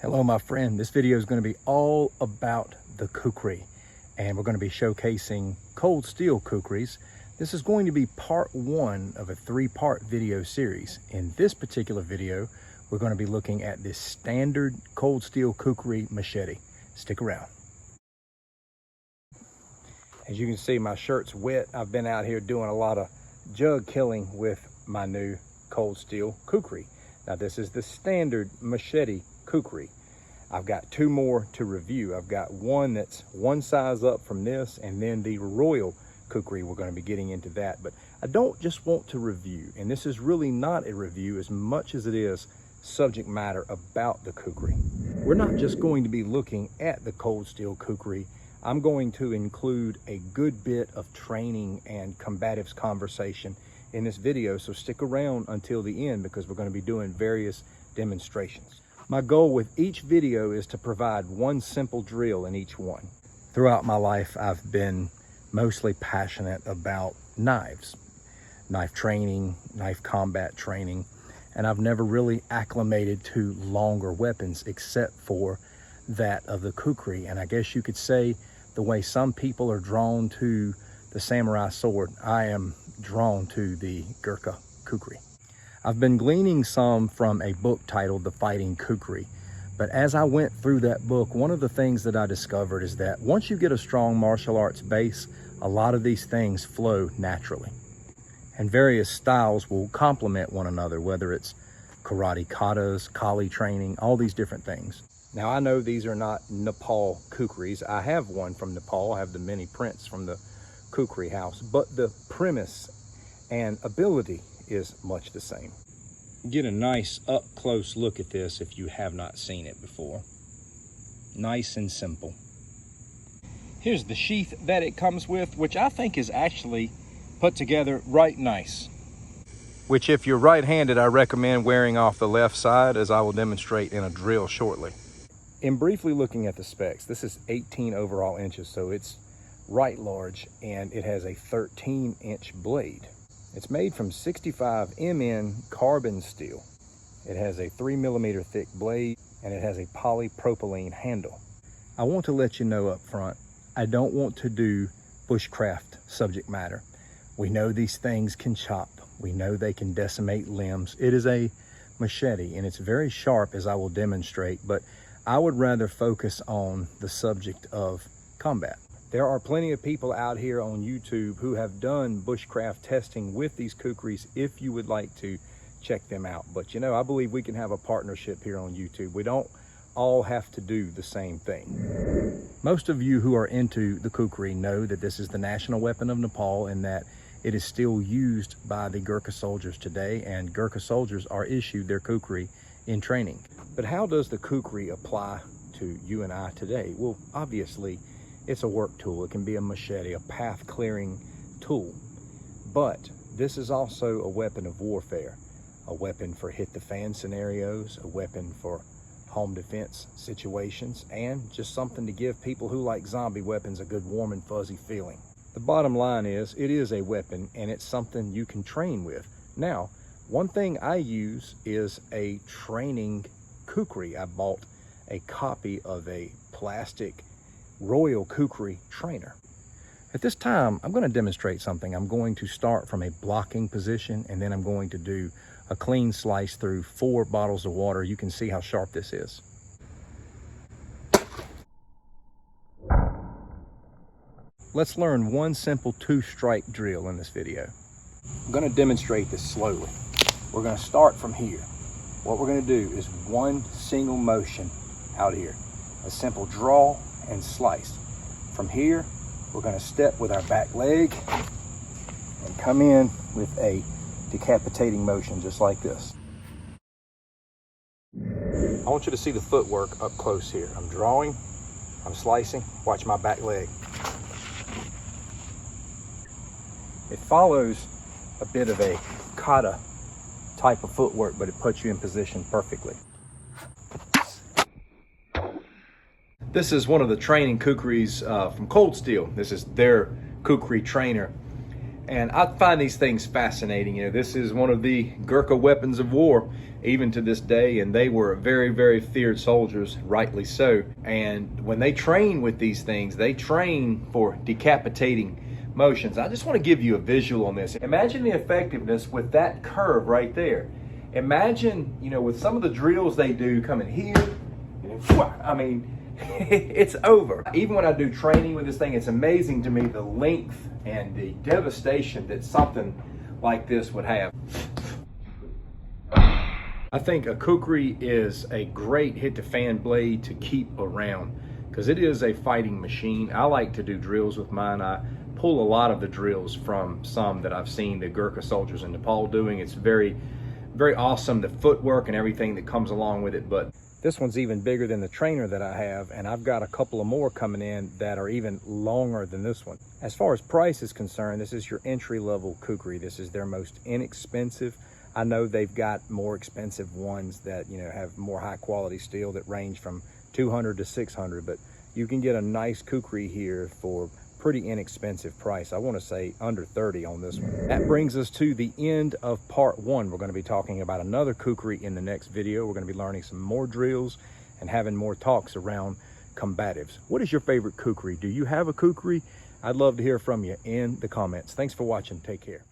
Hello, my friend. This video is going to be all about the Kukri, and we're going to be showcasing Cold Steel Kukris. This is going to be part one of a three-part video series. In this particular video, we're going to be looking at this standard Cold Steel Kukri Machete. Stick around. As you can see, my shirt's wet. I've been out here doing a lot of jug killing with my new Cold Steel Kukri. Now, this is the standard Machete Kukri. I've got two more to review. I've got one that's one size up from this, and then the Royal Kukri. We're going to be getting into that, but I don't just want to review, and this is really not a review as much as it is subject matter about the Kukri. We're not just going to be looking at the Cold Steel Kukri. I'm going to include a good bit of training and combatives conversation in this video, so stick around until the end because we're going to be doing various demonstrations. My goal with each video is to provide one simple drill in each one. Throughout my life, I've been mostly passionate about knives, knife training, knife combat training, and I've never really acclimated to longer weapons except for that of the Kukri. And I guess you could say the way some people are drawn to the samurai sword, I am drawn to the Gurkha Kukri. I've been gleaning some from a book titled The Fighting Kukri, but as I went through that book, one of the things that I discovered is that once you get a strong martial arts base, a lot of these things flow naturally. And various styles will complement one another, whether it's karate katas, kali training, all these different things. Now, I know these are not Nepal Kukris. I have one from Nepal. I have the many prints from the Kukri house, but the premise and ability is much the same. Get a nice up close look at this if you have not seen it before. Nice and simple. Here's the sheath that it comes with, which I think is actually put together right nice. Which, if you're right-handed, I recommend wearing off the left side, as I will demonstrate in a drill shortly. In briefly looking at the specs, this is 18 overall inches, so it's right large, and it has a 13-inch blade. It's made from 65 Mn carbon steel. It has a 3mm thick blade, and it has a polypropylene handle. I want to let you know up front, I don't want to do bushcraft subject matter. We know these things can chop. We know they can decimate limbs. It is a machete, and it's very sharp, as I will demonstrate, but I would rather focus on the subject of combat. There are plenty of people out here on YouTube who have done bushcraft testing with these Kukris if you would like to check them out. But you know, I believe we can have a partnership here on YouTube. We don't all have to do the same thing. Most of you who are into the Kukri know that this is the national weapon of Nepal and that it is still used by the Gurkha soldiers today, and Gurkha soldiers are issued their Kukri in training. But how does the Kukri apply to you and I today? Well, obviously, it's a work tool. It can be a machete, a path clearing tool. But this is also a weapon of warfare, a weapon for hit the fan scenarios, a weapon for home defense situations, and just something to give people who like zombie weapons a good warm and fuzzy feeling. The bottom line is, it is a weapon and it's something you can train with. Now, one thing I use is a training Kukri. I bought a copy of a plastic Royal Kukri trainer. At this time, I'm going to demonstrate something. I'm going to start from a blocking position, and then I'm going to do a clean slice through 4 bottles of water. You can see how sharp this is. Let's learn one simple 2-strike drill in this video. I'm going to demonstrate this slowly. We're going to start from here. What we're going to do is one single motion out here. A simple draw and slice. From here, we're going to step with our back leg and come in with a decapitating motion just like this. I want you to see the footwork up close here. I'm drawing, I'm slicing, watch my back leg. It follows a bit of a kata type of footwork, but it puts you in position perfectly. This is one of the training Kukris from Cold Steel. This is their Kukri trainer. And I find these things fascinating. You know, this is one of the Gurkha weapons of war, even to this day, and they were very, very feared soldiers, rightly so. And when they train with these things, they train for decapitating motions. I just want to give you a visual on this. Imagine the effectiveness with that curve right there. Imagine, you know, with some of the drills they do coming here, I mean, it's over. Even when I do training with this thing, it's amazing to me the length and the devastation that something like this would have. I think a Kukri is a great hit-to-fan blade to keep around because it is a fighting machine. I like to do drills with mine. I pull a lot of the drills from some that I've seen the Gurkha soldiers in Nepal doing. It's very, very awesome, the footwork and everything that comes along with it. But this one's even bigger than the trainer that I have, and I've got a couple of more coming in that are even longer than this one. As far as price is concerned, this is your entry-level Kukri. This is their most inexpensive. I know they've got more expensive ones that, you know, have more high-quality steel that range from 200 to 600, but you can get a nice Kukri here for pretty inexpensive price. I want to say under 30 on this one. That brings us to the end of part 1. We're going to be talking about another Kukri in the next video. We're going to be learning some more drills and having more talks around combatives. What is your favorite Kukri? Do you have a Kukri? I'd love to hear from you in the comments. Thanks for watching. Take care.